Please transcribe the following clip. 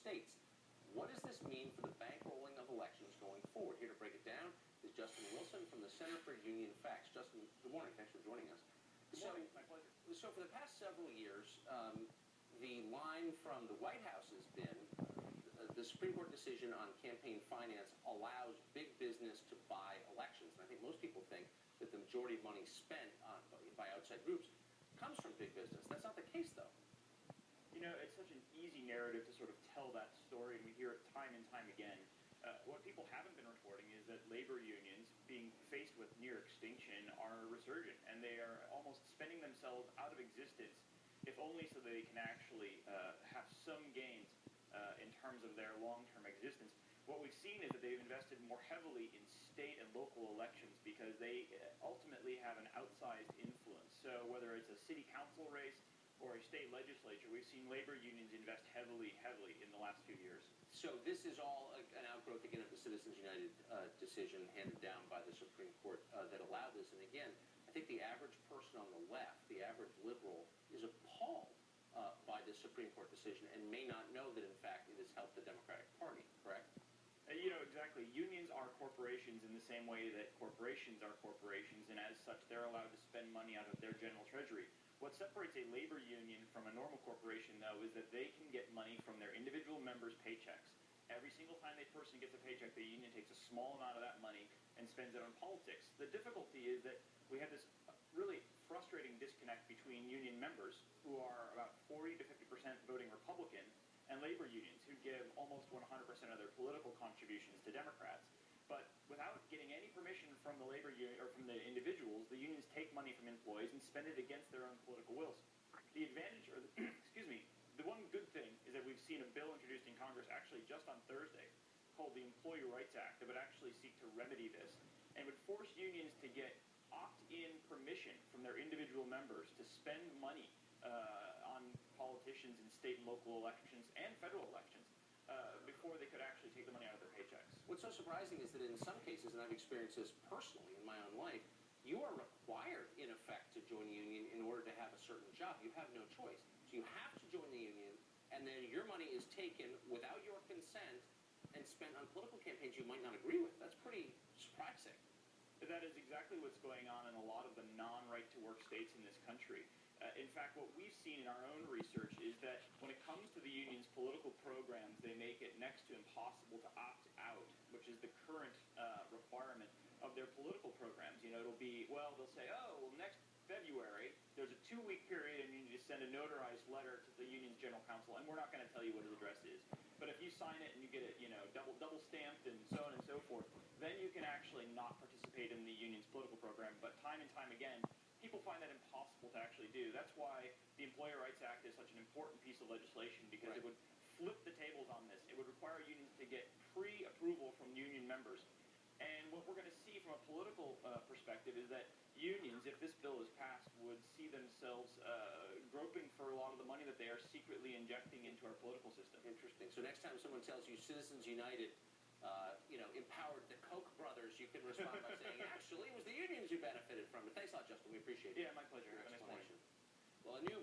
states. What does this mean for the bankrolling of elections going forward? Here to break it down is Justin Wilson from the Center for Union Facts. Justin, good morning. Thanks for joining us. Good morning. My pleasure. So for the past several years, the line from the White House has been the Supreme Court decision on campaign finance allows big business to buy elections. And I think most people think that the majority of money spent by outside groups comes from big business. That's not the case, though. You know, it's such an easy narrative to sort of tell that story, and we hear it time and time again. What people haven't been reporting is that labor unions, being faced with near extinction, are resurgent, and they are almost spending themselves out of existence, if only so they can actually have some gains in terms of their long-term existence. What we've seen is that they've invested more heavily in state and local elections because they ultimately have an outsized influence. So whether it's a city council race or a state legislature, we've seen labor unions invest heavily in the last few years. So this is all an outgrowth, again, of the Citizens United decision handed down by the Supreme Court that allowed this. And again, I think the average person on the left, the average liberal, is appalled by the Supreme Court decision and may not know that, in fact, it has helped the Democratic Party, correct? You know, exactly. Unions are corporations in the same way that corporations are corporations, and as such, they're allowed to spend money out of their general treasury. What separates a labor union from a normal corporation, though, is that they can get money from their individual members' paychecks. Every single time a person gets a paycheck, the union takes a small amount of that money and spends it on politics. The difficulty is that we have this really frustrating disconnect between union members, who are about 40 to 50% voting Republican, and labor unions, who give almost 100% of their political contributions to Democrats. But without getting any permission from the labor union or from the individuals, the unions take money from employees and spend it against their own political wills. The advantage, or the, excuse me, the one good thing is that we've seen a bill introduced in Congress actually just on Thursday called the Employee Rights Act that would actually seek to remedy this and would force unions to get opt-in permission from their individual members to spend money on politicians in state and local elections and federal elections before they could actually take the money out of their paychecks. What's so surprising is that in some cases, and I've experienced this personally in my own life, you are required, in effect, to join a union in order to have a certain job. You have no choice. So you have to join the union, and then your money is taken without your consent and spent on political campaigns you might not agree with. That's pretty surprising. That is exactly what's going on in a lot of the non-right-to-work states in this country. In fact, what we've seen in our own research is that when it comes to the union's political programs, they make it next to impossible to opt out, which is the current requirement of their political programs. You know, it'll be, well, they'll say, oh, well, next February, there's a 2-week period, and you need to send a notarized letter to the union's general counsel, and we're not going to tell you what his address is. But if you sign it and you get it, you know, double stamped and so on and so forth, then you can actually not participate in the union's political program. But time and time again, people find that impossible to actually do. That's why the Employee Rights Act is such an important piece of legislation, because it would flip the tables on this. It would require unions to get pre-approval from union members. And what we're going to see from a political perspective is that unions, if this bill is passed, would see themselves groping for a lot of the money that they are secretly injecting into our political system. Interesting. So next time someone tells you Citizens United empowered the Koch brothers, you can respond by saying, actually, it was the unions who benefited from it. Thanks a lot, Justin. We appreciate it. Yeah, my pleasure. Your Have a nice morning. explanation. Well, a new